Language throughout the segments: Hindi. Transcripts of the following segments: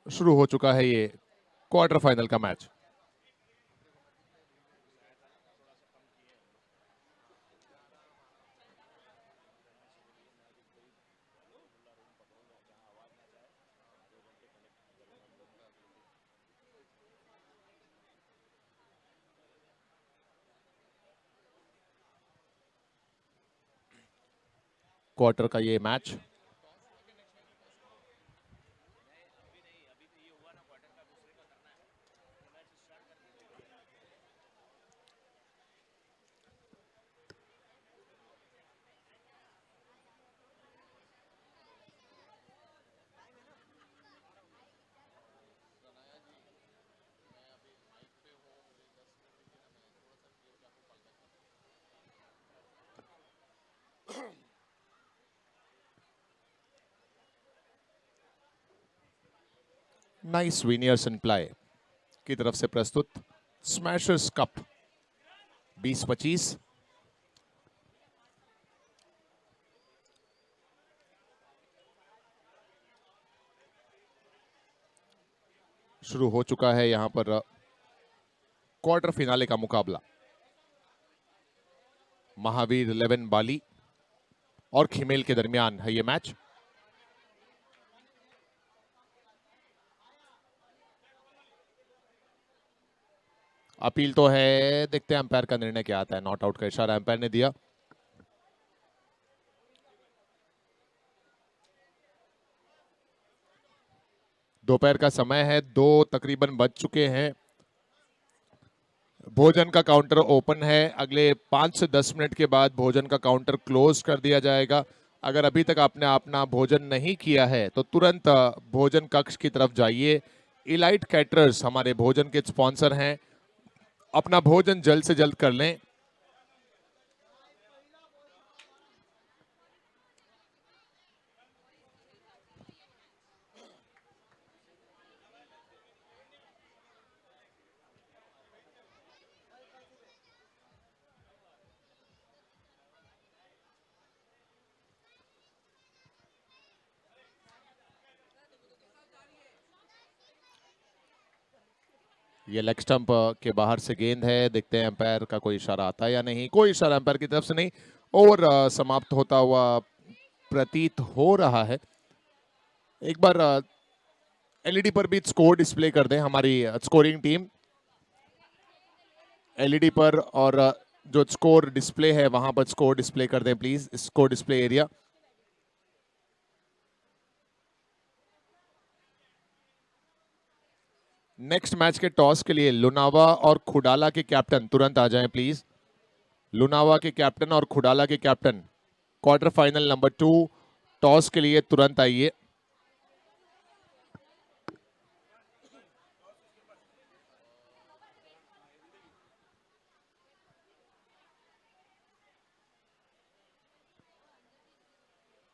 शुरू हो चुका है ये क्वार्टर फाइनल का मैच। क्वार्टर का ये मैच नाइस विनियर्स इन प्ले की तरफ से प्रस्तुत स्मैशर्स कप 2025। शुरू हो चुका है यहां पर क्वार्टर फिनाले का मुकाबला। महावीर 11 बाली और खिमेल के दरमियान है ये मैच। अपील तो है, देखते हैं अंपायर का निर्णय क्या आता है। नॉट आउट का इशारा अंपायर ने दिया। दोपहर का समय है, 2 तकरीबन बज चुके हैं। भोजन का काउंटर ओपन है। अगले 5 से 10 मिनट के बाद भोजन का काउंटर क्लोज कर दिया जाएगा। अगर अभी तक आपने अपना भोजन नहीं किया है तो तुरंत भोजन कक्ष की तरफ जाइए। इलाइट कैटरर्स हमारे भोजन के स्पॉन्सर हैं। अपना भोजन जल्द से जल्द कर लें। ये लेग स्टंप के बाहर से गेंद है। देखते हैं अंपायर का कोई इशारा आता है या नहीं। कोई इशारा अंपायर की तरफ से नहीं। ओवर समाप्त होता हुआ प्रतीत हो रहा है। एक बार एलईडी पर भी स्कोर डिस्प्ले कर दें हमारी स्कोरिंग टीम। एलईडी पर और जो स्कोर डिस्प्ले है वहां पर स्कोर डिस्प्ले कर दें please, score display area. Next match के टॉस के लिए लुनावा और खुडाला के कैप्टन तुरंत आ जाएं प्लीज। लुनावा के कैप्टन और खुडाला के captain quarter final number 2 toss के लिए तुरंत आइए।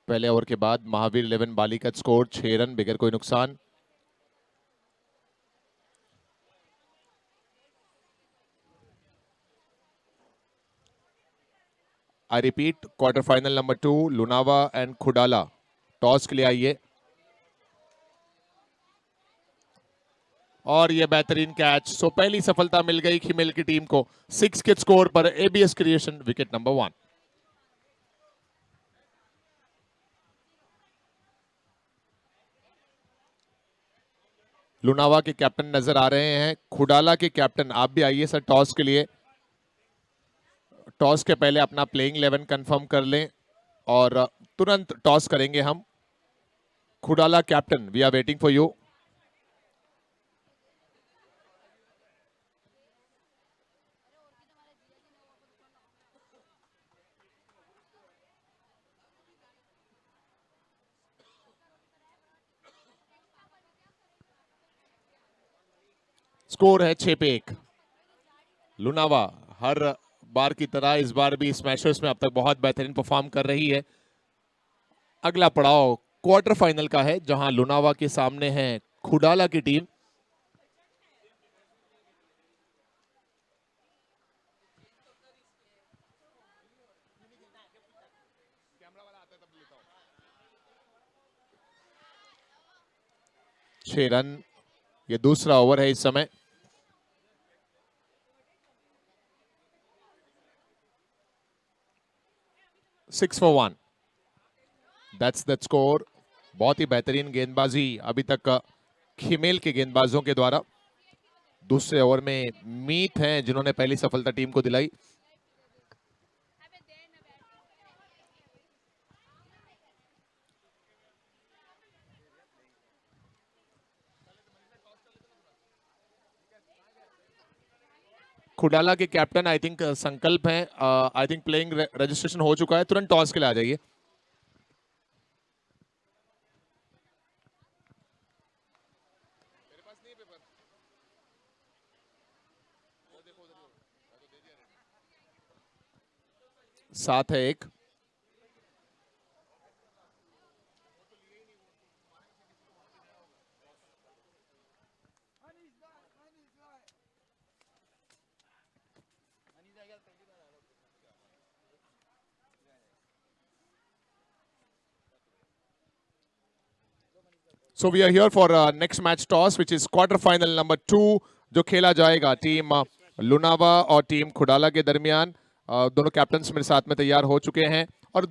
पहले ओवर के बाद महावीर 11 बाली का स्कोर 6 रन बगैर कोई नुकसान। I repeat, quarter final number 2 Lunava and Khudala toss के लिए आइए। और ये बेहतरीन कैच। सो पहली सफलता मिल गई खिमेल की टीम को 6 के स्कोर पर। ABS creation wicket number 1। Lunawa के कैप्टन नजर आ रहे हैं। खुडाला के कैप्टन आप भी आइए सर टॉस के लिए। टॉस के पहले अपना प्लेइंग 11 कंफर्म कर लें और तुरंत टॉस करेंगे हम। Khudala captain, we are waiting for you. Score है 6 पे 1। लुनावा हर बार की तरह इस बार भी स्मैशर्स में अब तक बहुत बेहतरीन परफॉर्म कर रही है। अगला पड़ाव क्वार्टर फाइनल का है जहां लुनावा के सामने है खुडाला की टीम। 6 रन, ये दूसरा ओवर है इस समय। Six for 1, that's the score. बहुत ही बेहतरीन गेंदबाजी अभी तक खिमेल के गेंदबाजों के द्वारा। दूसरे ओवर में मीत हैं जिन्होंने पहली सफलता टीम को दिलाई। खुडाला के कैप्टन आई थिंक संकल्प हैं, आई थिंक प्लेइंग रजिस्ट्रेशन हो चुका है, तुरंत टॉस के लिए आ जाइए। साथ है एक। So we are here for next match toss, which is quarter final number 2, जो खेला जाएगा टीम लुनावा और टीम खुडाला के दरमियान। दोनों कैप्टन्स मेरे साथ में तैयार हो चुके हैं, और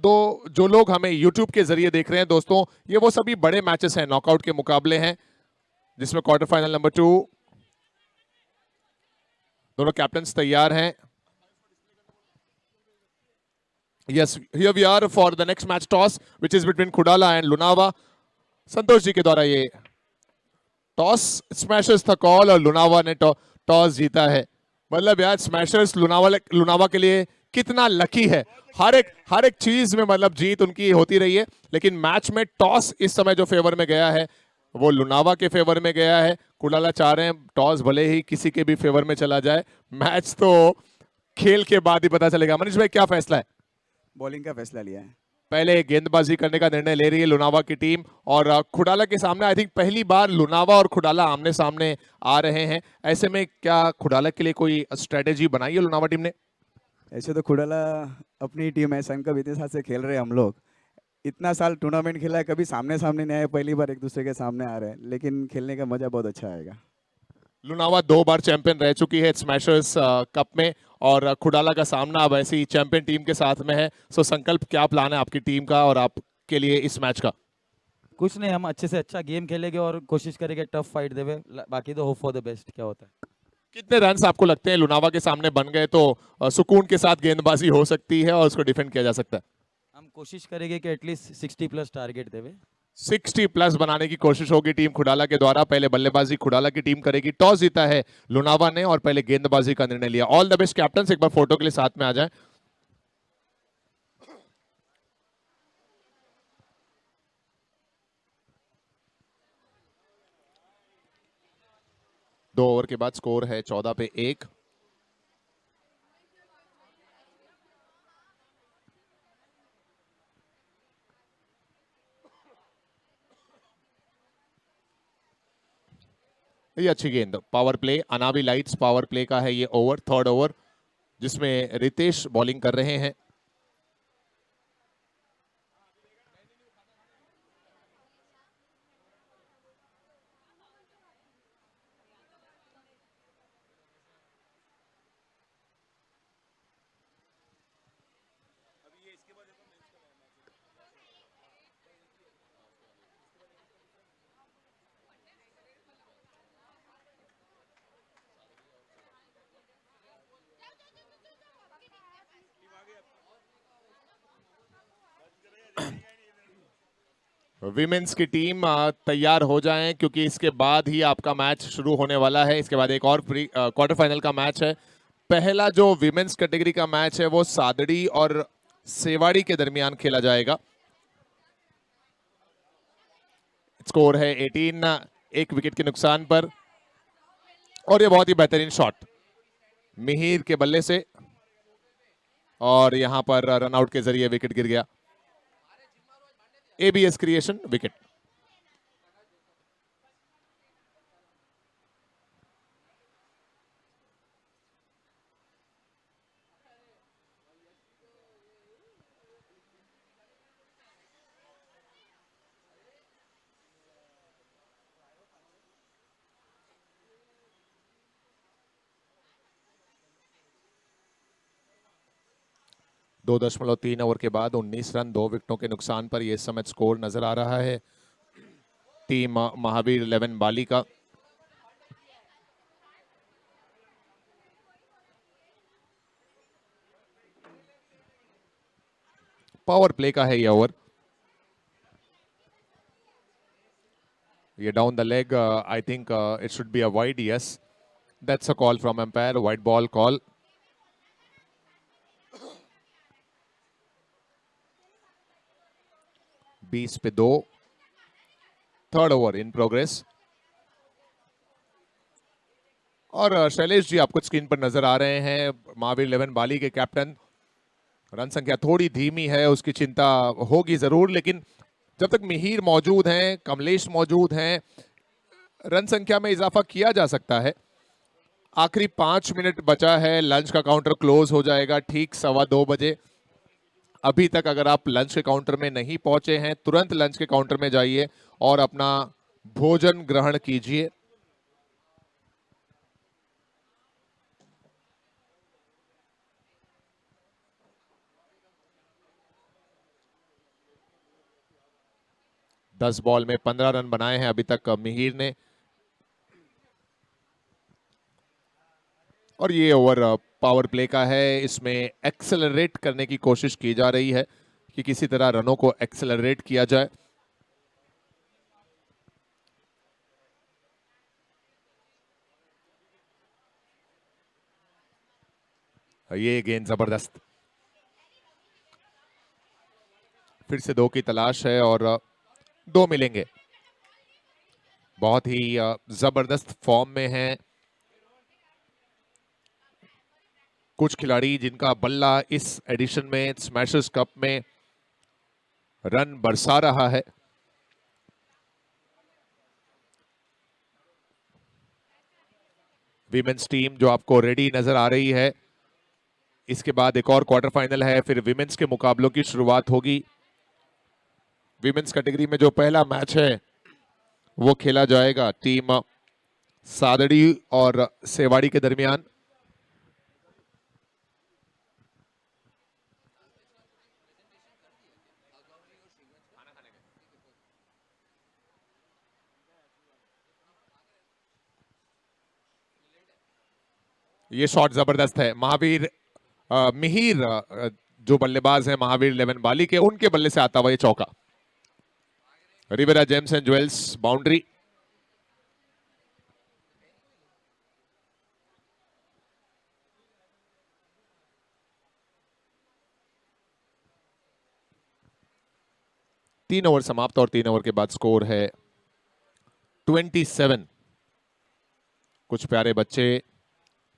जो लोग हमें YouTube के जरिए देख रहे हैं दोस्तों, ये वो सभी बड़े मैचेस हैं, नॉकआउट के मुकाबले हैं, जिसमें क्वार्टर फाइनल नंबर 2 दोनों कैप्टन्स तैयार हैं। Yes, here we are for the next match toss, which is between Khudala and Lunava. Santosh ji के द्वारा ये टॉस स्मैशर्स था कॉल, और लुनावा ने टॉस जीता है। मतलब यार स्मैशर्स लुनावा के लिए कितना लकी है। हर एक चीज में मतलब जीत उनकी होती रही है, लेकिन मैच में टॉस इस समय जो फेवर में गया है वो लुनावा के फेवर में गया है। कुडाला चाह रहे हैं टॉस भले ही किसी के भी फेवर में चला जाए, मैच तो खेल के बाद ही पता चलेगा। मनीष भाई, क्या फैसला है? बॉलिंग का फैसला लिया है। पहले गेंदबाजी करने का निर्णय ले रही है लुनावा की टीम, और खुडाला के सामने आई थिंक पहली बार लुनावा और खुडाला आमने सामने आ रहे हैं। ऐसे में क्या खुडाला के लिए कोई स्ट्रेटेजी बनाई है लुनावा टीम ने? ऐसे तो खुडाला अपनी टीम है, संघ इतने साल से खेल रहे हैं हम लोग, इतना साल टूर्नामेंट खेला है, कभी सामने सामने नहीं आए, पहली बार एक दूसरे के सामने आ रहे हैं, लेकिन खेलने का मजा बहुत अच्छा आएगा। लुनावा 2 बार चैंपियन रह चुकी है स्मैशर्स कप में, और खुडाला का सामना अब ऐसी चैंपियन टीम के साथ में है। सो संकल्प, क्या प्लान है आपकी टीम का और आपके लिए इस मैच का? कुछ नहीं, हम अच्छे से अच्छा गेम खेलेंगे और कोशिश करेंगे टफ फाइट देवे, बाकी तो होप फॉर द बेस्ट। क्या होता है? कितने रन आपको लगते हैं लुनावा के सामने बन गए तो सुकून के साथ गेंदबाजी हो सकती है और उसको डिफेंड किया जा सकता है? हम कोशिश करेंगे कि एटलीस्ट 60+ टारगेट देवे। 60+ बनाने की कोशिश होगी टीम खुडाला के द्वारा। पहले बल्लेबाजी खुडाला की टीम करेगी। टॉस जीता है लुनावा ने और पहले गेंदबाजी का निर्णय लिया। ऑल द बेस्ट कैप्टन, एक बार फोटो के लिए साथ में आ जाए। दो ओवर के बाद स्कोर है 14 पे 1। ये अच्छी गेंद, power play, Anavi lights power play का है ये ओवर, थर्ड ओवर, जिसमें रितेश बॉलिंग कर रहे हैं। विमेंस की टीम तैयार हो जाएं, क्योंकि इसके बाद ही आपका मैच शुरू होने वाला है। इसके बाद एक और क्वार्टर फाइनल का मैच है। पहला जो विमेंस कैटेगरी का मैच है वो सादड़ी और सेवाड़ी के दरमियान खेला जाएगा। स्कोर है 18, एक विकेट के नुकसान पर, और ये बहुत ही बेहतरीन शॉट मिहिर के बल्ले से, और यहां पर रनआउट के जरिए विकेट गिर गया। ABS creation wicket. 2.3 ओवर के बाद 19 रन 2 विकेटों के नुकसान पर यह समय स्कोर नजर आ रहा है टीम महावीर 11 बाली का। पावर प्ले का है यह ओवर। ये down the leg, I think it should be a wide. Yes, that's a call from umpire, wide ball call. बीस पे 2, थर्ड ओवर इन प्रोग्रेस। और शैलेश जी आपको स्क्रीन पर नजर आ रहे हैं, महावीर 11 बाली के कैप्टन। रन संख्या थोड़ी धीमी है, उसकी चिंता होगी जरूर, लेकिन जब तक मिहिर मौजूद हैं, कमलेश मौजूद हैं, रन संख्या में इजाफा किया जा सकता है। आखिरी 5 मिनट बचा है, लंच का काउंटर क्लोज हो जाएगा ठीक 2:15 बजे। अभी तक अगर आप लंच के काउंटर में नहीं पहुंचे हैं, तुरंत लंच के काउंटर में जाइए और अपना भोजन ग्रहण कीजिए। दस बॉल में 15 रन बनाए हैं अभी तक मिहिर ने। और ये ओवर पावर प्ले का है, इसमें एक्सेलरेट करने की कोशिश की जा रही है कि किसी तरह रनों को एक्सेलरेट किया जाए। ये गेंद जबरदस्त, फिर से 2 की तलाश है और 2 मिलेंगे। बहुत ही जबरदस्त फॉर्म में हैं कुछ खिलाड़ी जिनका बल्ला इस एडिशन में स्मैशर्स कप में रन बरसा रहा है। विमेंस टीम जो आपको रेडी नजर आ रही है, इसके बाद एक और क्वार्टर फाइनल है, फिर विमेंस के मुकाबलों की शुरुआत होगी। विमेंस कैटेगरी में जो पहला मैच है वो खेला जाएगा टीम सादड़ी और सेवाड़ी के दरमियान। ये शॉट जबरदस्त है। महावीर मिहिर जो बल्लेबाज है महावीर 11 बाली के, उनके बल्ले से आता हुआ ये चौका। Rivera gems and jewels boundary. तीन ओवर समाप्त और 3 ओवर के बाद स्कोर है 27। कुछ प्यारे बच्चे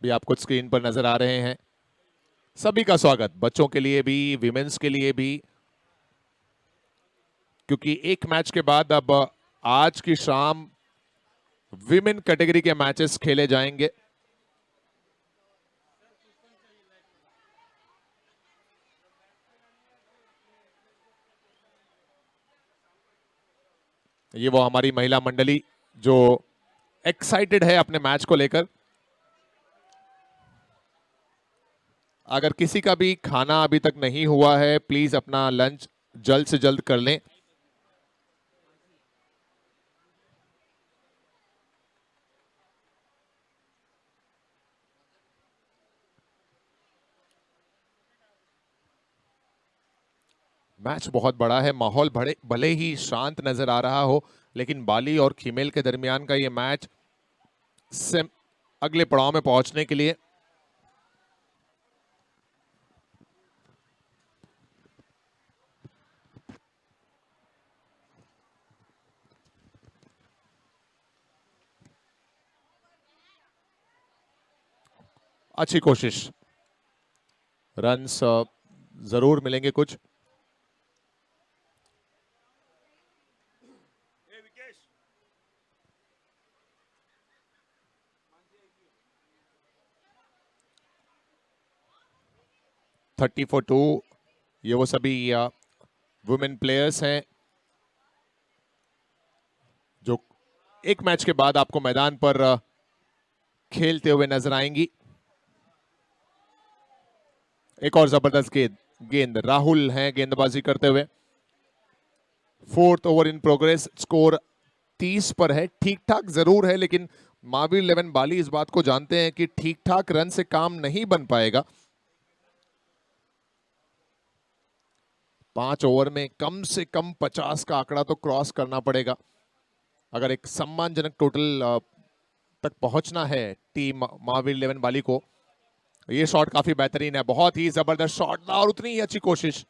भी आपको स्क्रीन पर नजर आ रहे हैं। सभी का स्वागत, बच्चों के लिए भी, विमेंस के लिए भी, क्योंकि एक मैच के बाद अब आज की शाम विमेन कैटेगरी के मैचेस खेले जाएंगे। ये वो हमारी महिला मंडली जो एक्साइटेड है अपने मैच को लेकर। अगर किसी का भी खाना अभी तक नहीं हुआ है, प्लीज अपना लंच जल्द से जल्द कर लें। मैच बहुत बड़ा है, माहौल भले ही शांत नजर आ रहा हो, लेकिन बाली और खीमेल के दरमियान का ये मैच से अगले पड़ाव में पहुंचने के लिए अच्छी कोशिश। रन्स जरूर मिलेंगे कुछ। Thirty for 2। ये वो सभी वुमेन प्लेयर्स हैं जो एक मैच के बाद आपको मैदान पर खेलते हुए नजर आएंगी। एक और जबरदस्त गेंद, गेंद राहुल हैं गेंदबाजी करते हुए। Fourth over in progress, score 30 पर है। ठीक ठाक जरूर है, लेकिन महावीर 11 बाली इस बात को जानते हैं कि ठीक ठाक रन से काम नहीं बन पाएगा। 5 ओवर में कम से कम 50 का आंकड़ा तो क्रॉस करना पड़ेगा अगर एक सम्मानजनक टोटल तक पहुंचना है टीम महावीर 11 बाली को। ये शॉट काफी बेहतरीन है, बहुत ही जबरदस्त शॉट था और उतनी ही अच्छी कोशिश।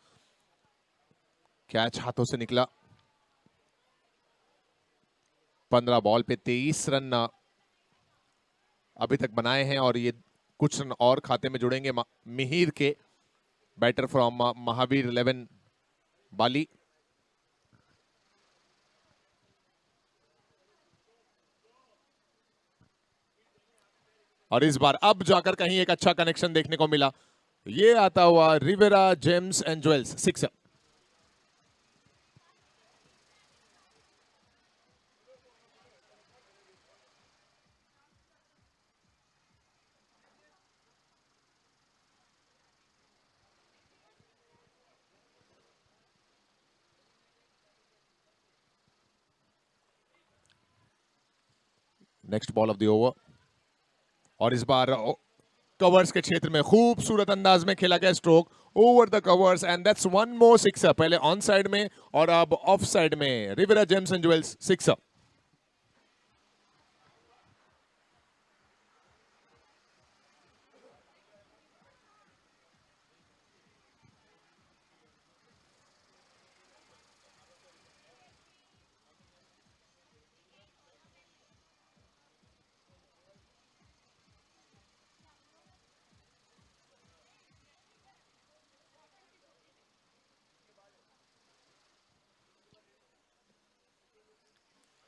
कैच हाथों से निकला। 15 बॉल पे 23 रन अभी तक बनाए हैं और ये कुछ रन और खाते में जुड़ेंगे मिहिर के, बैटर फ्रॉम महावीर 11 बाली। और इस बार अब जाकर कहीं एक अच्छा कनेक्शन देखने को मिला। ये आता हुआ Rivera gems and jewels, six. Next ball of the over, और इस बार कवर्स के क्षेत्र में खूबसूरत अंदाज में खेला गया stroke over the covers and that's one more sixer. पहले ऑन साइड में और अब ऑफ साइड में। Rivera gems and jewels, sixer.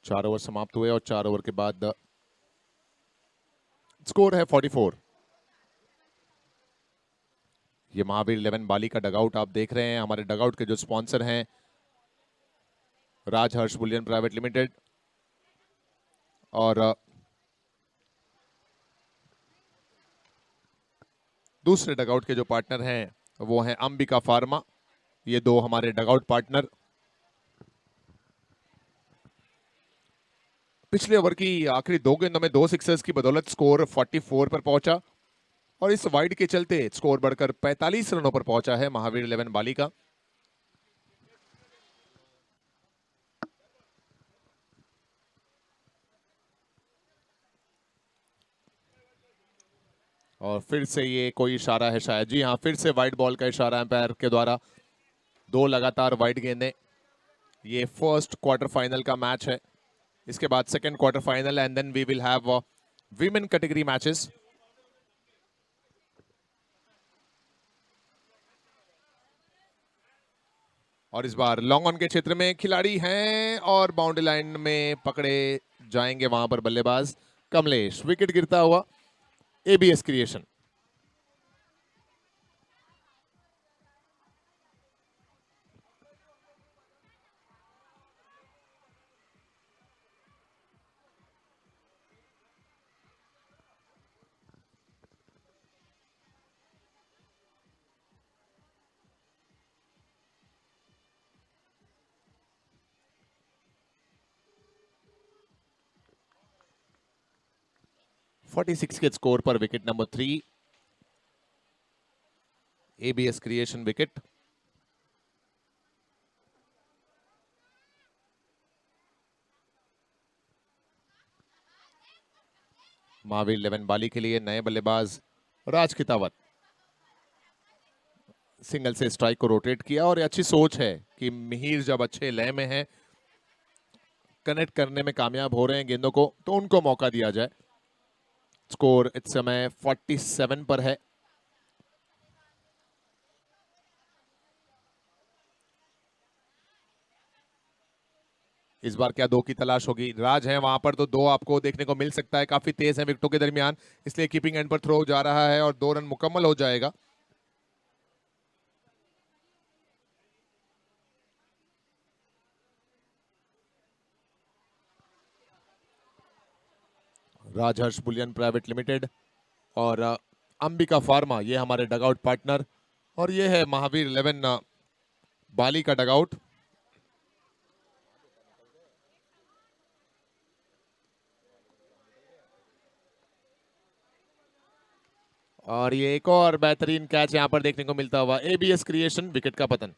चार ओवर समाप्त हुए और 4 ओवर के बाद स्कोर है 44। ये महावीर 11 बाली का डगआउट आप देख रहे हैं। हमारे डगआउट के जो स्पॉन्सर हैं राजहर्ष बुलियन प्राइवेट लिमिटेड, और दूसरे डगआउट के जो पार्टनर हैं वो हैं अंबिका फार्मा। ये दो हमारे डगआउट पार्टनर। पिछले ओवर की आखिरी 2 गेंदों में 2 सिक्सर्स की बदौलत स्कोर 44 पर पहुंचा और इस वाइड के चलते स्कोर बढ़कर 45 रनों पर पहुंचा है महावीर 11 बाली का। और फिर से ये कोई इशारा है शायद, जी हाँ, फिर से वाइड बॉल का इशारा एम्पायर के द्वारा। 2 लगातार वाइड गेंदें। ये फर्स्ट क्वार्टर फाइनल का मैच है, इसके बाद second quarter final and then we will have women category matches. और इस बार लॉन्ग ऑन के क्षेत्र में खिलाड़ी हैं और बाउंड्री लाइन में पकड़े जाएंगे वहां पर बल्लेबाज कमलेश। विकेट गिरता हुआ एबीएस क्रिएशन। फोर्टी 46 के स्कोर पर wicket number 3, ABS creation wicket. Mahavir 11 बाली के लिए नए बल्लेबाज राज खितावत। सिंगल से स्ट्राइक को रोटेट किया और ये अच्छी सोच है कि मिहिर जब अच्छे लय में है, कनेक्ट करने में कामयाब हो रहे हैं गेंदों को, तो उनको मौका दिया जाए। स्कोर इस समय 47 पर है। इस बार क्या 2 की तलाश होगी? राज है वहां पर तो 2 आपको देखने को मिल सकता है। काफी तेज है विकेटों के दरमियान, इसलिए कीपिंग एंड पर थ्रो जा रहा है और 2 रन मुकम्मल हो जाएगा। राजहर्ष बुलियन प्राइवेट लिमिटेड और अंबिका फार्मा, ये हमारे डगआउट पार्टनर। और ये है महावीर 11 बाली का डगआउट। और ये एक और बेहतरीन कैच यहां पर देखने को मिलता हुआ, एबीएस क्रिएशन, विकेट का पतन।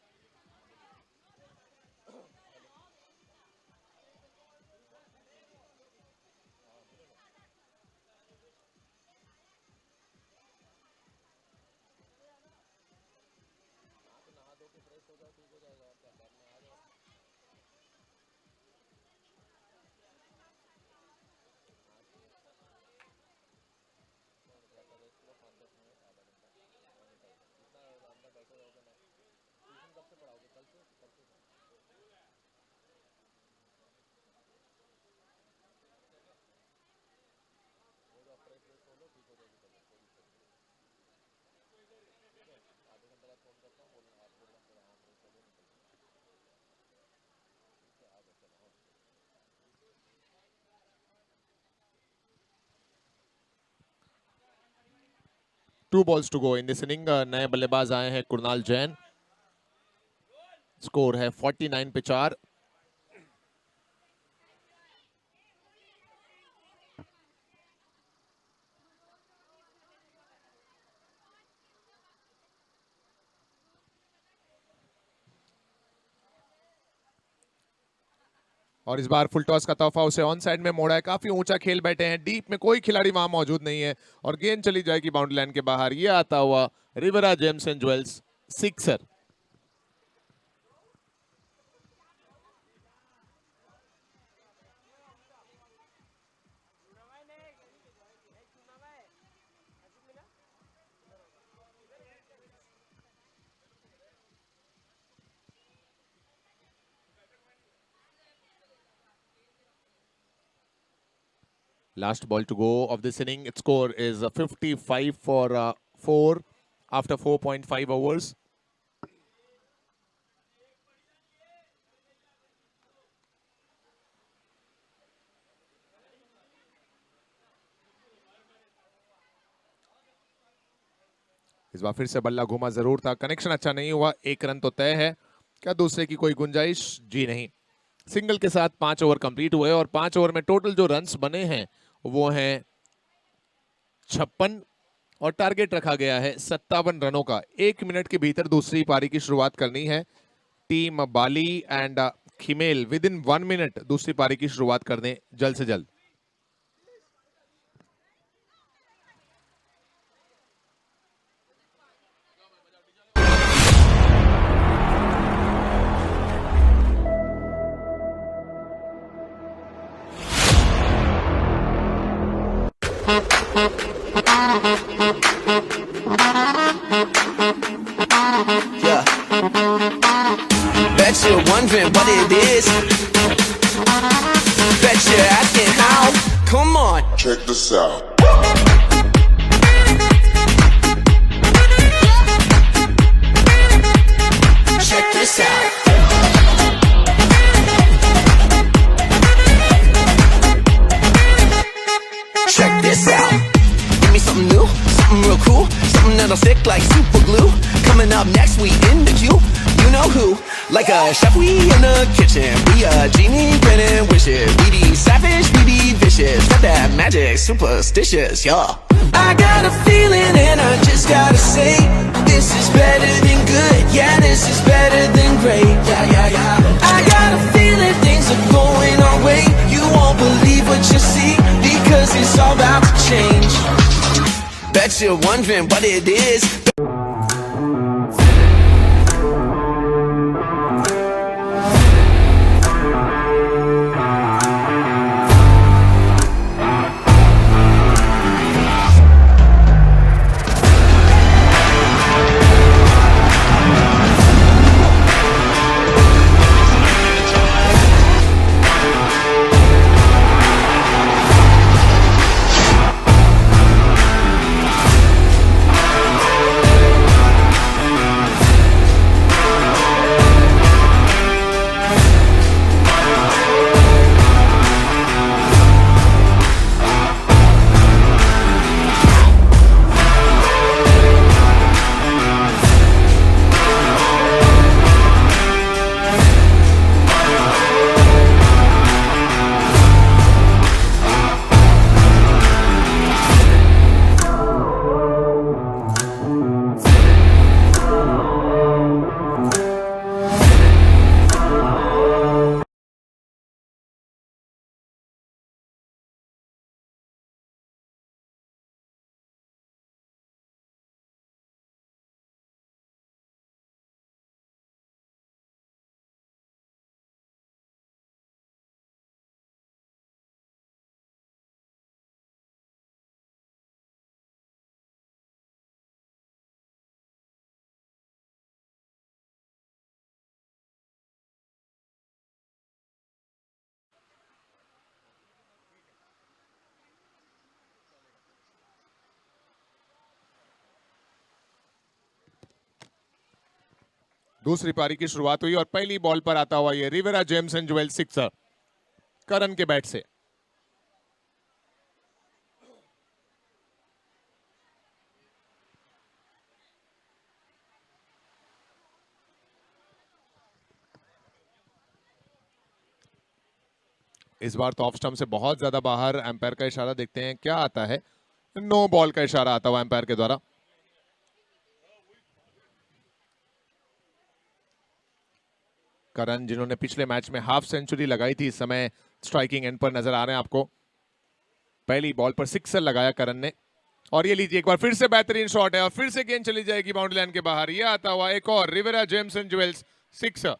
Two balls to go in this inning. नए बल्लेबाज आए हैं कुणाल जैन। स्कोर है 49 पे 4। और इस बार फुल टॉस का तोहफा उसे ऑन साइड में मोड़ा है। काफी ऊंचा खेल बैठे हैं, डीप में कोई खिलाड़ी वहां मौजूद नहीं है और गेंद चली जाएगी बाउंड्री लाइन के बाहर। ये आता हुआ Rivera gems and jewels sixer. Last ball to go of this inning. Its score is 55 for 4 after 4.5 overs. इस बार फिर से बल्ला घुमा जरूर था, कनेक्शन अच्छा नहीं हुआ। एक रन तो तय है, क्या दूसरे की कोई गुंजाइश? जी नहीं। सिंगल के साथ 5 ओवर कंप्लीट हुए और 5 ओवर में टोटल जो रन्स बने हैं वो हैं 56 और टारगेट रखा गया है 57 रनों का। 1 मिनट के भीतर दूसरी पारी की शुरुआत करनी है। Team Bali and Khimel within 1 minute दूसरी पारी की शुरुआत करने जल्द से जल्द। Yeah. Bet you're wondering what it is. Bet you're asking how. Come on. Check this out. Check this out. Check this out. Give me something new, something real cool, something that'll stick like super glue. Coming up next, we in the queue. You know who? Like a chef, we in the kitchen. We a genie grinning wishes. We be savage, we be vicious. Got that magic, superstitious, yeah. I got a feeling and I just gotta say, this is better than good. Yeah, this is better than great. Yeah, yeah, yeah. I got a feeling things are going our way. You won't believe what you see, because it's all about to change. Bet you're wondering what it is. दूसरी पारी की शुरुआत हुई और पहली बॉल पर आता हुआ ये Rivera gems and jewel sixer Karan के बैट से। इस बार तो ऑफ स्टंप से बहुत ज्यादा बाहर, एम्पायर का इशारा देखते हैं क्या आता है। नो बॉल का इशारा आता हुआ एम्पायर के द्वारा। करण जिन्होंने पिछले मैच में हाफ सेंचुरी लगाई थी, इस समय स्ट्राइकिंग एंड पर नजर आ रहे हैं आपको। पहली बॉल पर सिक्सर लगाया करण ने और ये लीजिए एक बार फिर से बेहतरीन शॉट है और फिर से गेंद चली जाएगी बाउंड्री लाइन के बाहर। ये आता हुआ एक और Rivera gems and jewels sixer.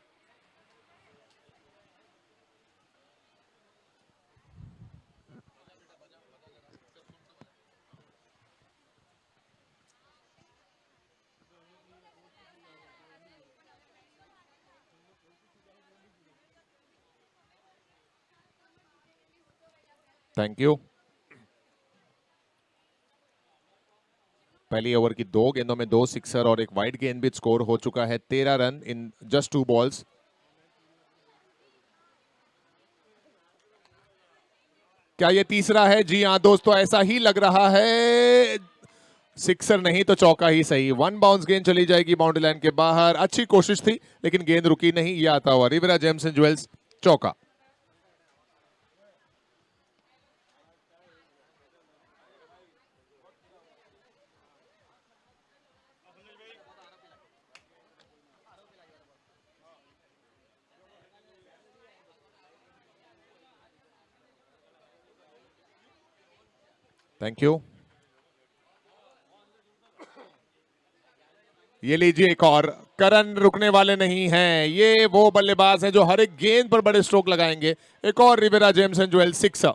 Thank you. पहली ओवर की 2 गेंदों में 2 सिक्सर और एक वाइड गेंद भी स्कोर हो चुका है। 13 रन इन जस्ट 2 बॉल्स। क्या ये तीसरा है? जी हां दोस्तों, ऐसा ही लग रहा है। सिक्सर नहीं तो चौका ही सही। 1 बाउंस गेंद चली जाएगी बाउंड्री लाइन के बाहर। अच्छी कोशिश थी लेकिन गेंद रुकी नहीं। ये आता हुआ रिवेरा जेम्स एंड ज्वेल्स चौका। Thank you. ये लीजिए एक और। करण रुकने वाले नहीं हैं। ये वो बल्लेबाज हैं जो हर एक गेंद पर बड़े स्ट्रोक लगाएंगे। एक और Rivera gems and jewels sixer.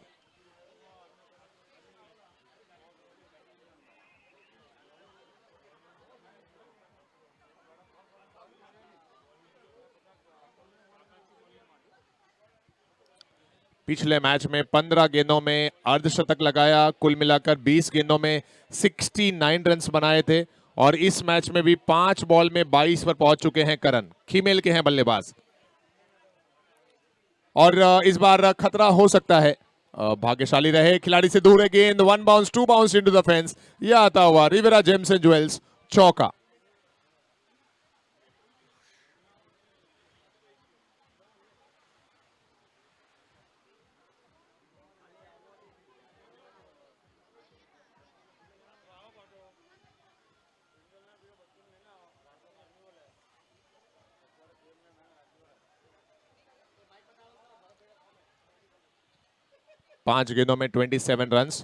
पिछले मैच में 15 गेंदों में अर्धशतक लगाया। कुल मिलाकर 20 गेंदों में 69 रन्स बनाए थे और इस मैच में भी 5 बॉल में 22 पर पहुंच चुके हैं करण। खीमेल के हैं बल्लेबाज और इस बार खतरा हो सकता है। भाग्यशाली रहे खिलाड़ी से दूर है गेंद। 1 bounce 2 bounce into the fence. यह आता हुआ रिवेरा जेम्स एंड ज्वेल्स चौका। पांच गेंदों में 27 रन्स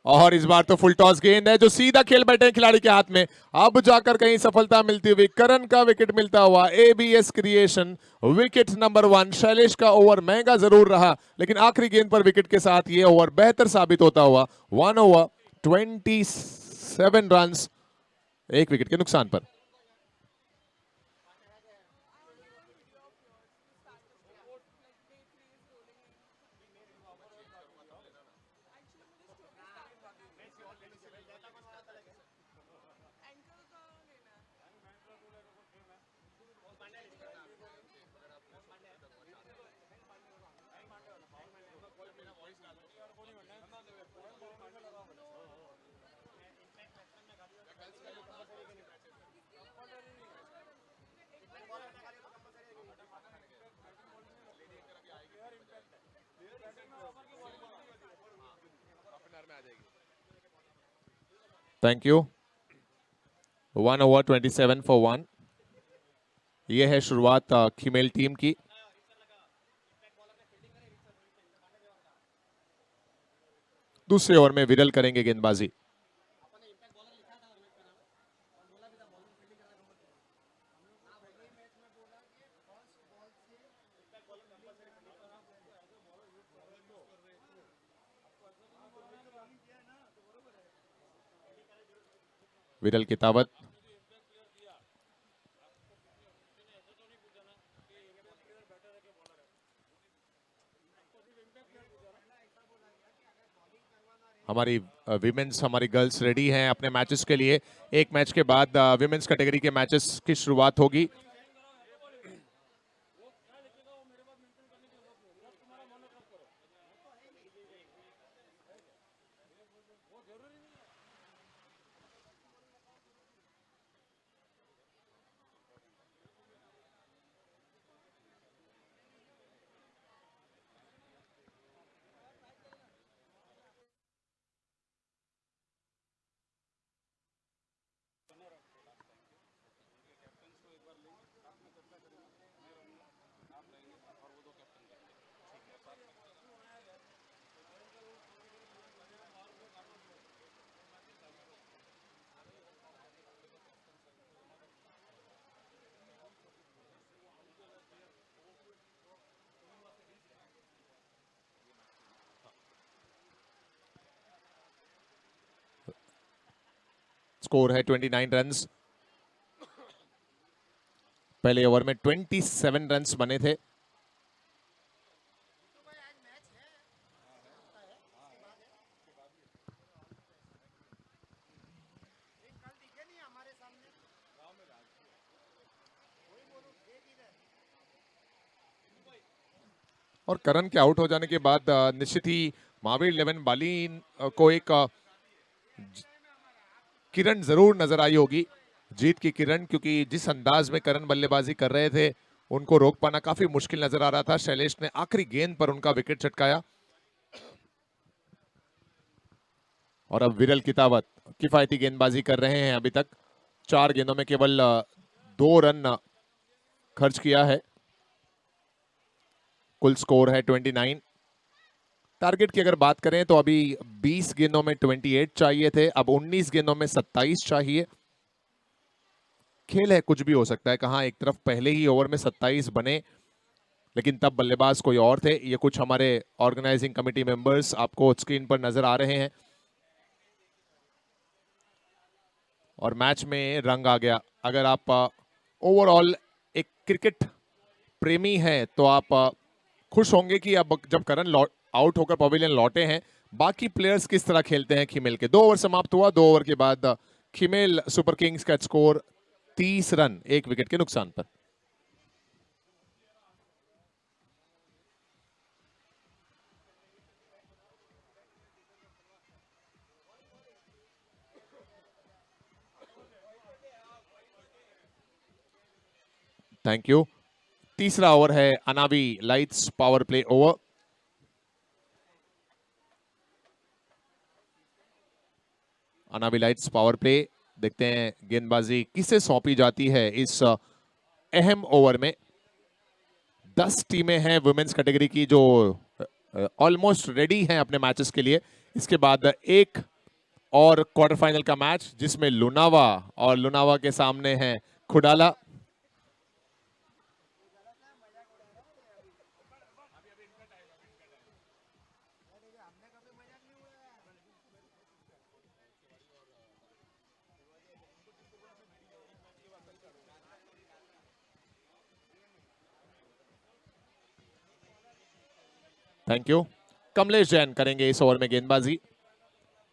और इस बार तो फुल टॉस गेंद है जो सीधा खेल बैठे हैं खिलाड़ी के हाथ में। अब जाकर कहीं सफलता मिलती हुई करण का विकेट मिलता हुआ। ABS creation wicket number 1। Shailesh का ओवर महंगा जरूर रहा लेकिन आखिरी गेंद पर विकेट के साथ ये ओवर बेहतर साबित होता हुआ। 1 ओवर 27 रन्स, 1 विकेट के नुकसान पर। Thank you. 1 over 27 for 1। यह है शुरुआत खीमेल टीम की। दूसरे ओवर में विरल करेंगे गेंदबाजी। विरल की तावत। हमारी विमेंस, हमारी गर्ल्स रेडी हैं अपने मैचेस के लिए। एक मैच के बाद विमेंस कैटेगरी के मैचेस की शुरुआत होगी। स्कोर है 29 रन्स। पहले ओवर में 27 रन्स बने थे। और करण के आउट हो जाने के बाद निश्चित ही महावीर 11 बाली को एक किरण जरूर नजर आई होगी, जीत की किरण, क्योंकि जिस अंदाज में करण बल्लेबाजी कर रहे थे उनको रोक पाना काफी मुश्किल नजर आ रहा था। शैलेश ने आखिरी गेंद पर उनका विकेट चटकाया और अब विरल कितावत किफायती गेंदबाजी कर रहे हैं। अभी तक 4 गेंदों में केवल 2 रन खर्च किया है। कुल स्कोर है 29। टारगेट की अगर बात करें तो अभी 20 गेंदों में 28 चाहिए थे, अब 19 गेंदों में 27 चाहिए। खेल है, कुछ भी हो सकता है। कहां एक तरफ पहले ही ओवर में 27 बने, लेकिन तब बल्लेबाज कोई और थे। ये कुछ हमारे ऑर्गेनाइजिंग कमेटी मेंबर्स आपको स्क्रीन पर नजर आ रहे हैं और मैच में रंग आ गया। अगर आप ओवरऑल एक क्रिकेट प्रेमी हैं तो आप खुश होंगे कि अब जब करण आउट होकर पवेलियन लौटे हैं, बाकी प्लेयर्स किस तरह खेलते हैं खिमेल के। 2 ओवर समाप्त हुआ। 2 ओवर के बाद खिमेल सुपर किंग्स का स्कोर 30 रन, 1 विकेट के नुकसान पर। Thank you. तीसरा ओवर है Anavi lights power play over. Anavi lights power play, देखते हैं गेंदबाजी किसे सौंपी जाती है इस अहम ओवर में। 10 टीमें हैं वुमेन्स कैटेगरी की जो ऑलमोस्ट रेडी हैं अपने मैचेस के लिए। इसके बाद एक और क्वार्टर फाइनल का मैच जिसमें लुनावा और लुनावा के सामने है खुडाला। Thank you. कमलेश जैन करेंगे इस ओवर में गेंदबाजी।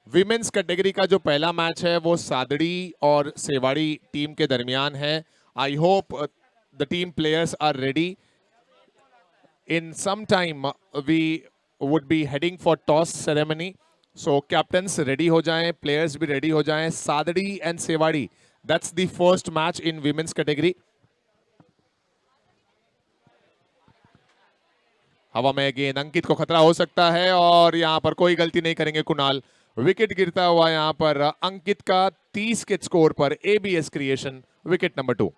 विमेन्स कैटेगरी का जो पहला मैच है वो सादड़ी और सेवाड़ी टीम के दरमियान है। I hope the team players are ready. In some time we would be heading for toss ceremony, so captains ready हो जाएं, प्लेयर्स भी रेडी हो जाएं। Sadri and Sewari, that's the first match in women's category. हवा में गेंद, अंकित को खतरा हो सकता है और यहां पर कोई गलती नहीं करेंगे कुणाल। विकेट गिरता हुआ यहां पर अंकित का 30 के स्कोर पर ABS creation wicket number 2।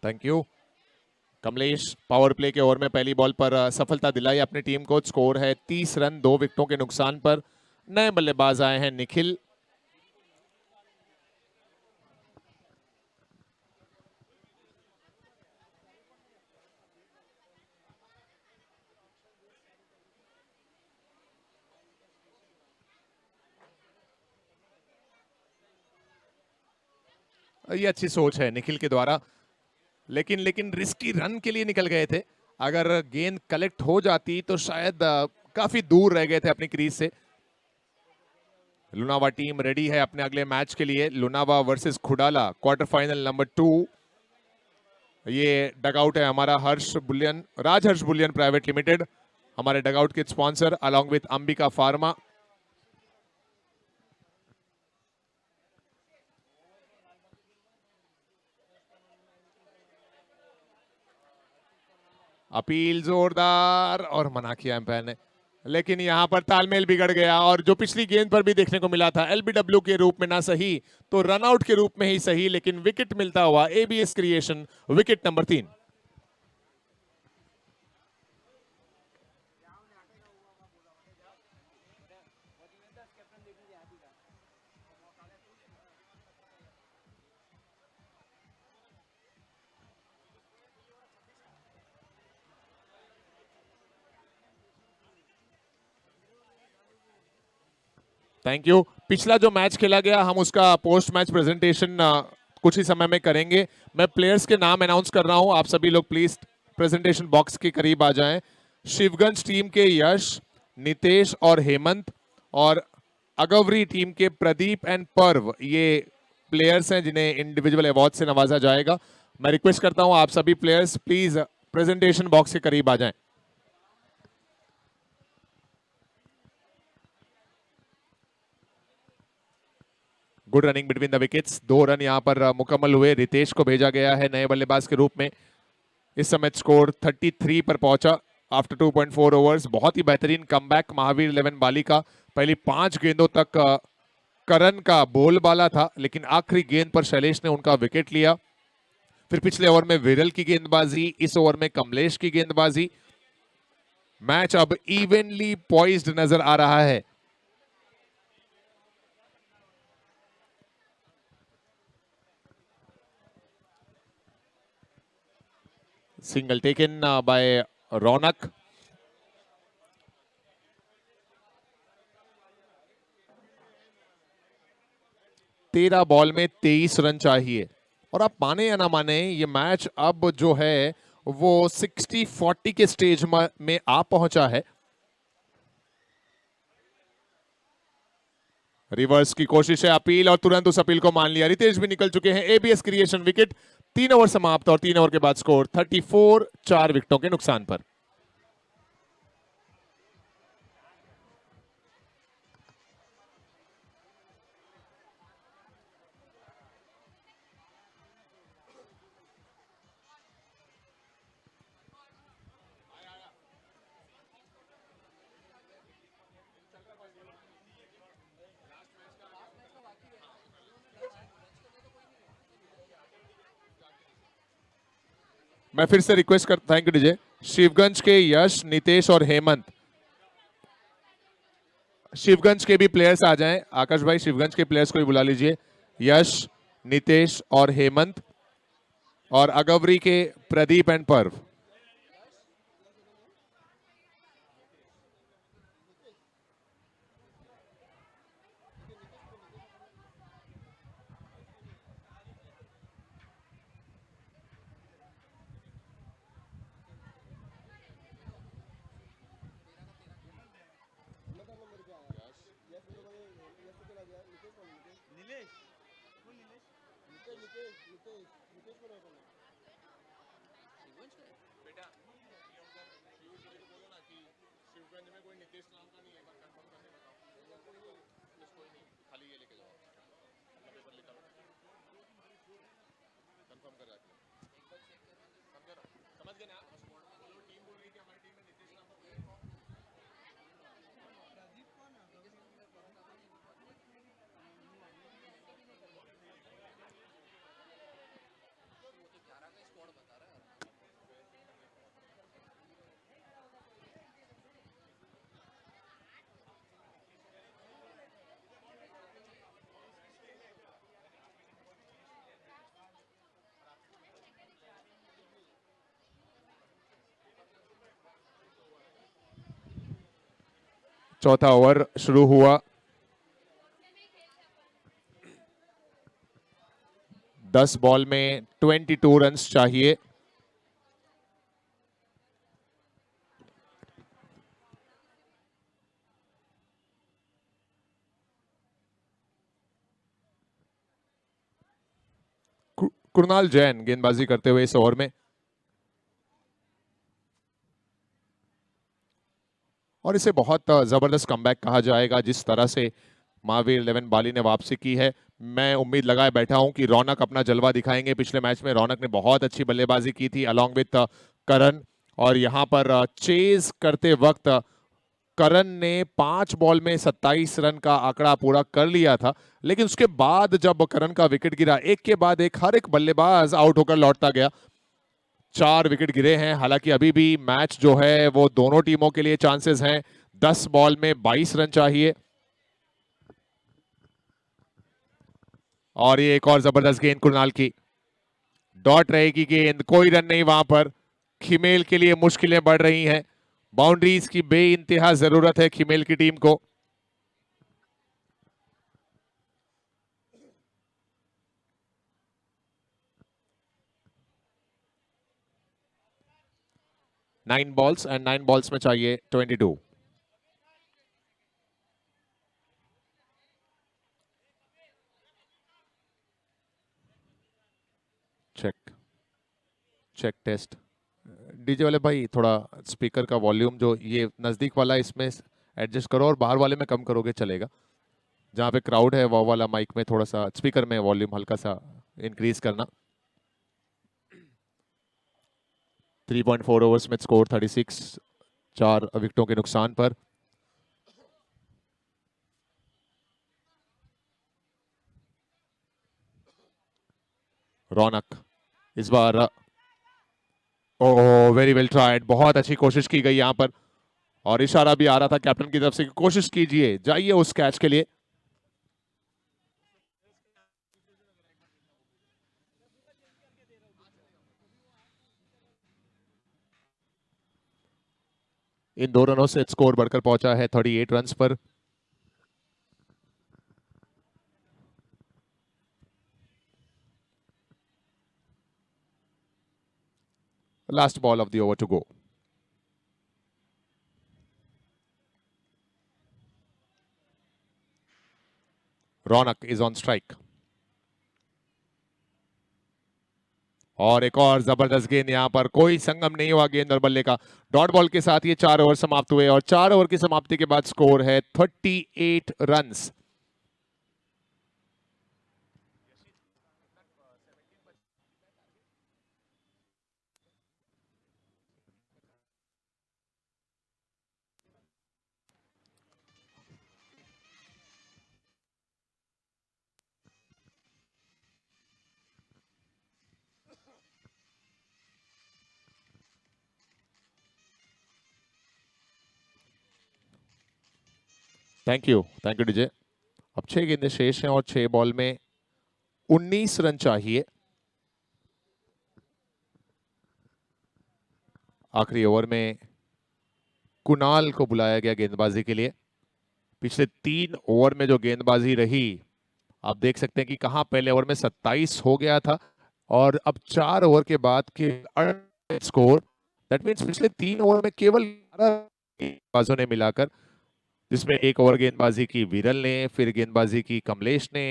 Thank you. Kamlesh power play के ओवर में पहली बॉल पर सफलता दिलाई अपनी टीम को। स्कोर है 30 रन 2 विकेटों के नुकसान पर। नए बल्लेबाज आए हैं निखिल। ये अच्छी सोच है निखिल के द्वारा, लेकिन रिस्की रन के लिए निकल गए थे। अगर गेंद कलेक्ट हो जाती तो शायद काफी दूर रह गए थे अपनी क्रीज से। लुनावा टीम रेडी है अपने अगले मैच के लिए। Lunava versus Khudala, quarter final number 2। ये डगआउट है हमारा Raj Harsh bullion private limited, हमारे डगआउट के sponsor, along with Ambika pharma. Appeal जोरदार और मना किया एम्पायर ने, लेकिन यहां पर तालमेल बिगड़ गया और जो पिछली गेंद पर भी देखने को मिला था, एलबीडब्ल्यू के रूप में ना सही तो रनआउट के रूप में ही सही, लेकिन विकेट मिलता हुआ ABS creation, wicket number 3। Thank you. पिछला जो मैच खेला गया हम उसका पोस्ट मैच प्रेजेंटेशन कुछ ही समय में करेंगे। मैं प्लेयर्स के नाम अनाउंस कर रहा हूं, आप सभी लोग प्लीज प्रेजेंटेशन बॉक्स के करीब आ जाएं। शिवगंज टीम के यश, नितेश और हेमंत, और अगवरी टीम के प्रदीप एंड पर्व, ये प्लेयर्स हैं जिन्हें इंडिविजुअल अवार्ड से नवाजा जाएगा। मैं रिक्वेस्ट करता हूं आप सभी प्लेयर्स प्लीज प्रेजेंटेशन बॉक्स के करीब आ जाएं। Good running between the wickets. 2 run यहां पर मुकम्मल हुए। रितेश को भेजा गया है नए बल्लेबाज के रूप में। इस समय स्कोर 33 पर पहुंचा आफ्टर 2.4 ओवर्स। बहुत ही बेहतरीन कमबैक महावीर 11 बाली का। पहली 5 गेंदों तक करण का बोलबाला था, लेकिन आखिरी गेंद पर शैलेश ने उनका विकेट लिया। फिर पिछले ओवर में विरल की गेंदबाजी, इस ओवर में कमलेश की गेंदबाजी। मैच अब इवनली पॉइज्ड नजर आ रहा है। Single taken by रौनक। तेरह बॉल में 23 रन चाहिए, और आप माने या ना माने ये मैच अब जो है वो 60-40 के स्टेज में आ पहुंचा है। रिवर्स की कोशिश है, अपील, और तुरंत उस अपील को मान लिया। रितेश भी निकल चुके हैं। ABS creation wicket. 3 ओवर समाप्त और 3 ओवर के बाद स्कोर 34, 4 विकेटों के नुकसान पर। मैं फिर से रिक्वेस्ट करता, थैंक यू डीजे। शिवगंज के यश, नितेश और हेमंत, शिवगंज के भी प्लेयर्स आ जाएं। आकाश भाई, शिवगंज के प्लेयर्स को भी बुला लीजिए। यश, नितेश और हेमंत, और अगवरी के प्रदीप एंड पर्व। चौथा ओवर शुरू हुआ। 10 बॉल में 22 रन्स चाहिए। कुणाल जैन गेंदबाजी करते हुए इस ओवर में, और इसे बहुत जबरदस्त कमबैक कहा जाएगा जिस तरह से महावीर 11 बाली ने वापसी की है। मैं उम्मीद लगाए बैठा हूं कि रौनक अपना जलवा दिखाएंगे। पिछले मैच में रौनक ने बहुत अच्छी बल्लेबाजी की थी अलॉन्ग विथ करण, और यहां पर चेज करते वक्त करण ने 5 बॉल में 27 रन का आंकड़ा पूरा कर लिया था, लेकिन उसके बाद जब करण का विकेट गिरा, एक के बाद एक हर एक बल्लेबाज आउट होकर लौटता गया। 4 विकेट गिरे हैं। हालांकि अभी भी मैच जो है वो दोनों टीमों के लिए चांसेस हैं। 10 बॉल में 22 रन चाहिए। और ये एक और जबरदस्त गेंद कुणाल की, डॉट रहेगी गेंद, कोई रन नहीं वहां पर। खिमेल के लिए मुश्किलें बढ़ रही हैं। बाउंड्रीज की बेइंतहा जरूरत है खिमेल की टीम को। नाइन बॉल्स एंड 9 बॉल्स में चाहिए 22। Check check test. डीजे वाले भाई थोड़ा स्पीकर का वॉल्यूम जो ये नजदीक वाला इसमें एडजस्ट करो, और बाहर वाले में कम करोगे चलेगा। जहां पे क्राउड है वो वाला माइक में थोड़ा सा स्पीकर में वॉल्यूम हल्का सा इंक्रीज करना। 3.4 ओवर्स में स्कोर 36, 4 विकेटों के नुकसान पर। रौनक इस बार, ओह वेरी वेल ट्राइड, बहुत अच्छी कोशिश की गई यहां पर, और इशारा भी आ रहा था कैप्टन की तरफ से कि कोशिश कीजिए, जाइए उस कैच के लिए। इन 2 रनों से स्कोर बढ़कर पहुंचा है 38 रन्स पर। Last ball of the over to go. Raunak is on strike, और एक और जबरदस्त गेंद यहां पर, कोई संगम नहीं हुआ गेंद और बल्ले का। डॉट बॉल के साथ ये 4 ओवर समाप्त हुए, और 4 ओवर की समाप्ति के बाद स्कोर है 38 रन्स। Thank you DJ. अब 6 गेंदें शेष हैं और 6 बॉल में 19 रन चाहिए। आखिरी ओवर में कुणाल को बुलाया गया गेंदबाजी के लिए। पिछले 3 ओवर में जो गेंदबाजी रही, आप देख सकते हैं कि कहां पहले ओवर में 27 हो गया था, और अब 4 ओवर के बाद के स्कोर, दैट मींस पिछले 3 ओवर में केवल 12 गेंदबाजों ने मिलाकर, जिसमें 1 ओवर गेंदबाजी की विरल ने, फिर गेंदबाजी की कमलेश ने,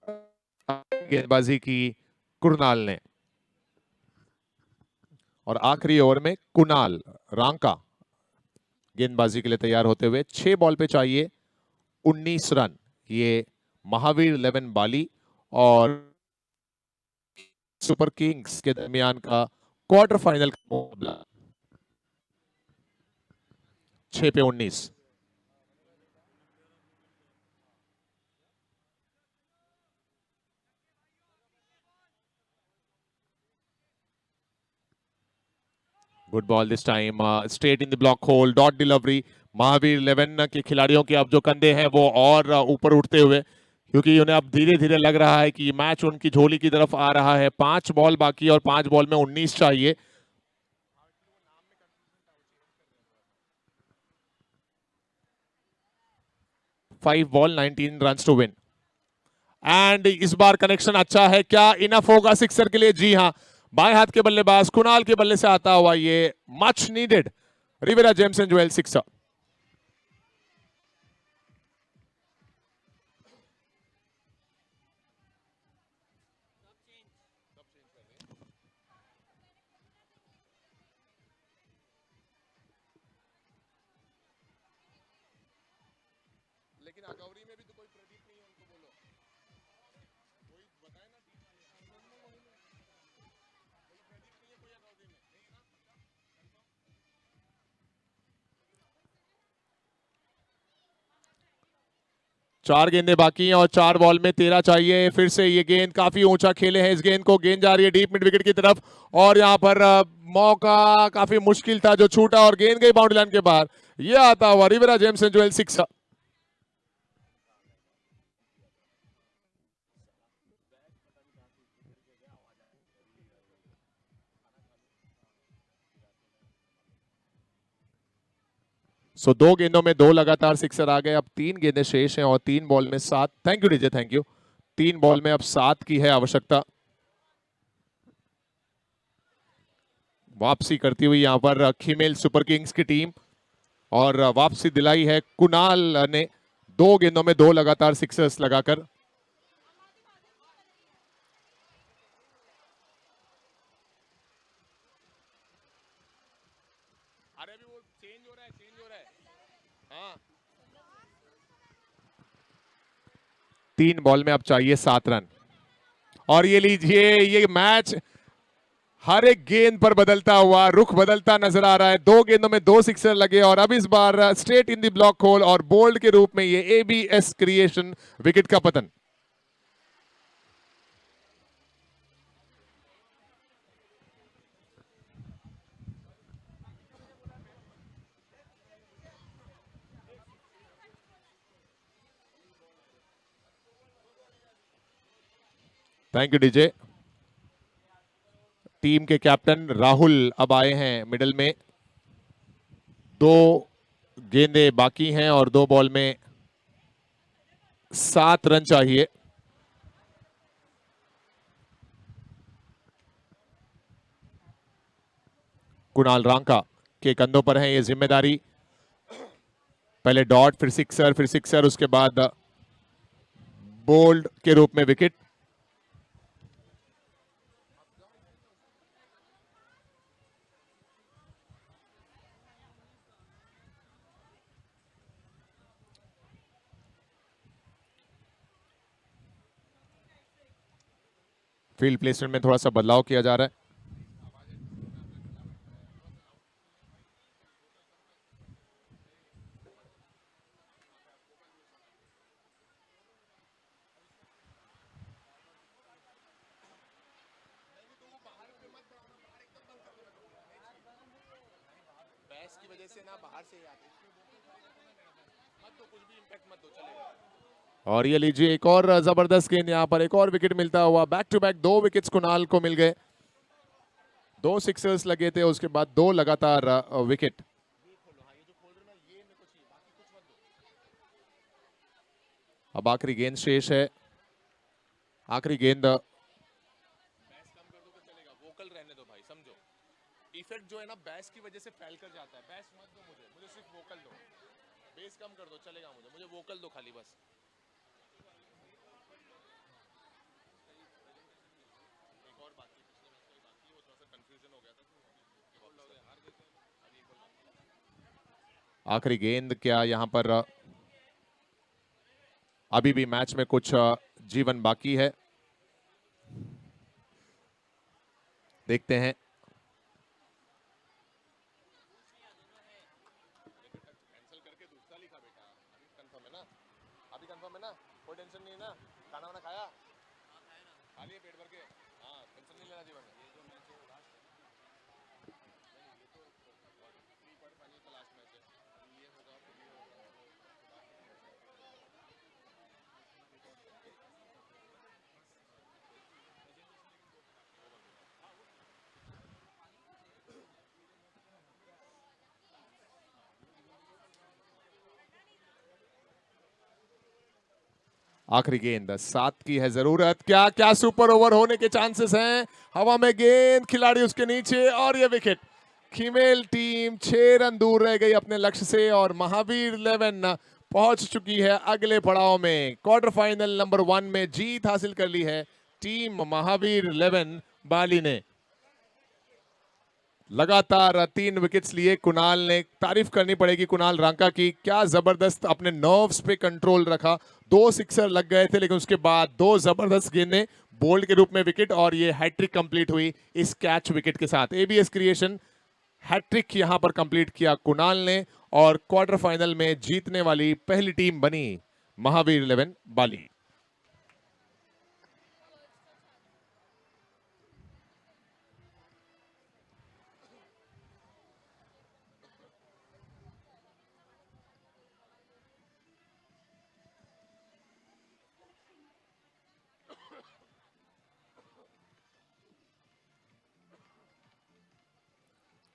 गेंदबाजी की कुणाल ने, और आखिरी ओवर में कुणाल रांका गेंदबाजी के लिए तैयार होते हुए। 6 बॉल पे चाहिए 19 रन। ये महावीर 11 बाली और सुपर किंग्स के दरमियान का क्वार्टर फाइनल का मुकाबला। 6 पे 19। Good ball this time, straight in the block whole, dot delivery. Mahavir 11 के खिलाड़ियों के अब जो कंधे हैं वो और ऊपर उठते हुए, क्योंकि उन्हें अब धीरे धीरे लग रहा है कि मैच उनकी झोली की तरफ आ रहा है। 5 बॉल बाकी और 5 बॉल में 19 चाहिए। 5 ball 19 runs to win. And इस बार कनेक्शन अच्छा है, क्या इनफ होगा सिक्सर के लिए? जी हां, बाएं हाथ के बल्लेबाज कुणाल के बल्ले से आता हुआ ये much needed Rivera gems and jewel sixer. लेकिन अगौरी में भी तो कोई प्रदीप नहीं है, उनको बोलो कोई बताए ना। चार गेंदें बाकी हैं और 4 बॉल में 13 चाहिए। फिर से ये गेंद काफी ऊंचा खेले हैं इस गेंद को, गेंद जा रही है डीप मिड विकेट की तरफ और यहां पर मौका काफी मुश्किल था जो छूटा और गेंद गई बाउंड्री लाइन के बाहर। ये आता हुआ Rivera gems and jewel sixer. So 2 गेंदों में 2 लगातार सिक्सर आ गए। अब 3 गेंदें शेष हैं और 3 बॉल में 7। Thank you DJ, thank you. 3 ball में अब 7 की है आवश्यकता। वापसी करती हुई यहां पर खीमेल सुपर किंग्स की टीम और वापसी दिलाई है कुणाल ने 2 गेंदों में 2 लगातार सिक्सर्स लगाकर। अरे अभी वो चेंज हो रहा है, चेंज हो रहा है। हाँ, 3 बॉल में अब चाहिए 7 रन और ये लीजिए, ये मैच हर एक गेंद पर बदलता हुआ, रुख बदलता नजर आ रहा है। 2 गेंदों में 2 सिक्सर लगे और अब इस बार straight in the block hole और बोल्ड के रूप में ये एबीएस क्रिएशन विकेट का पतन। Thank you DJ. टीम के कैप्टन राहुल अब आए हैं मिडिल में। 2 गेंदें बाकी हैं और 2 बॉल में 7 रन चाहिए। कुणाल रांका के कंधों पर है ये जिम्मेदारी। पहले डॉट, फिर सिक्सर, उसके बाद बोल्ड के रूप में विकेट। फील्ड प्लेसमेंट में थोड़ा सा बदलाव किया जा रहा है। की वजह से ना बाहर से आते मत तो कुछ भी इंपैक्ट मत दो, चलेगा। और ये लीजिए एक और जबरदस्त गेंद, यहां पर एक और विकेट मिलता हुआ। Back to back 2 wickets Kunal को मिल गए। 2 सिक्सर्स लगे थे, उसके बाद 2 लगातार विकेट। अब आखिरी गेंद शेष है। आखिरी गेंद वोकल रहने दो भाई, समझो इफेक्ट जो है ना बैस की वजह से फैल कर जाता है। बैस मत दो मुझे सिर्फ वोकल दो। बेस कम कर दो चलेगा, मुझे वोकल दो खाली बस। एक और बाकी पिछले मैच का बाकी वो थोड़ा सा कंफ्यूजन हो गया था तो आखिरी गेंद क्या यहां पर अभी भी मैच में कुछ जीवन बाकी है, देखते हैं। कैंसिल करके दूसरा लिखा बेटा, अभी कंफर्म है ना? अभी कंफर्म है ना? कोई टेंशन नहीं है ना? खाना वाना खाया? खा लिए पेट भर के? हाँ, टेंशन नहीं लेना जीवन में। ये जो मैच है वो लास्ट है। ये तो प्री क्वार्टर फाइनल का लास्ट मैच है। ये होगा फिर ये होगा। आखिरी गेंद 7 की है जरूरत। क्या क्या सुपर ओवर होने के चांसेस हैं। हवा में गेंद, खिलाड़ी उसके नीचे और ये विकेट। फीमेल टीम 6 रन दूर रह गई अपने लक्ष्य से और महावीर 11 पहुंच चुकी है अगले पड़ाव में। क्वार्टर फाइनल नंबर 1 में जीत हासिल कर ली है टीम महावीर 11 बाली ने। लगातार 3 विकेट्स लिए कुणाल ने। तारीफ करनी पड़ेगी कुणाल रंका की, क्या जबरदस्त अपने नर्व्स पे कंट्रोल रखा। 2 सिक्सर लग गए थे लेकिन उसके बाद 2 जबरदस्त गेंदें, बोल्ड के रूप में विकेट और ये हैट्रिक कंप्लीट हुई इस कैच विकेट के साथ। एबीएस क्रिएशन हैट्रिक यहां पर कंप्लीट किया कुणाल ने और क्वार्टर फाइनल में जीतने वाली पहली टीम बनी महावीर 11 बाली।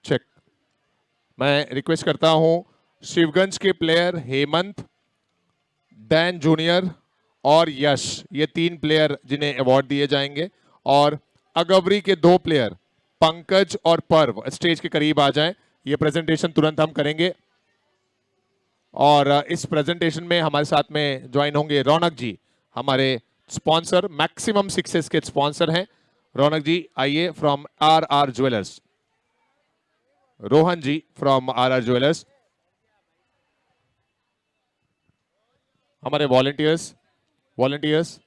चेक। मैं रिक्वेस्ट करता हूं शिवगंज के प्लेयर हेमंत, डैन जूनियर और यश, ये 3 प्लेयर जिन्हें अवार्ड दिए जाएंगे, और अगवरी के 2 प्लेयर पंकज और पर्व स्टेज के करीब आ जाएं। ये प्रेजेंटेशन तुरंत हम करेंगे और इस प्रेजेंटेशन में हमारे साथ में ज्वाइन होंगे रौनक जी, हमारे स्पॉन्सर, मैक्सिमम सक्सेस के स्पॉन्सर हैं। रौनक जी आइए from R jewellers. Rohan ji from R jewellers. हमारे वॉलंटियर्स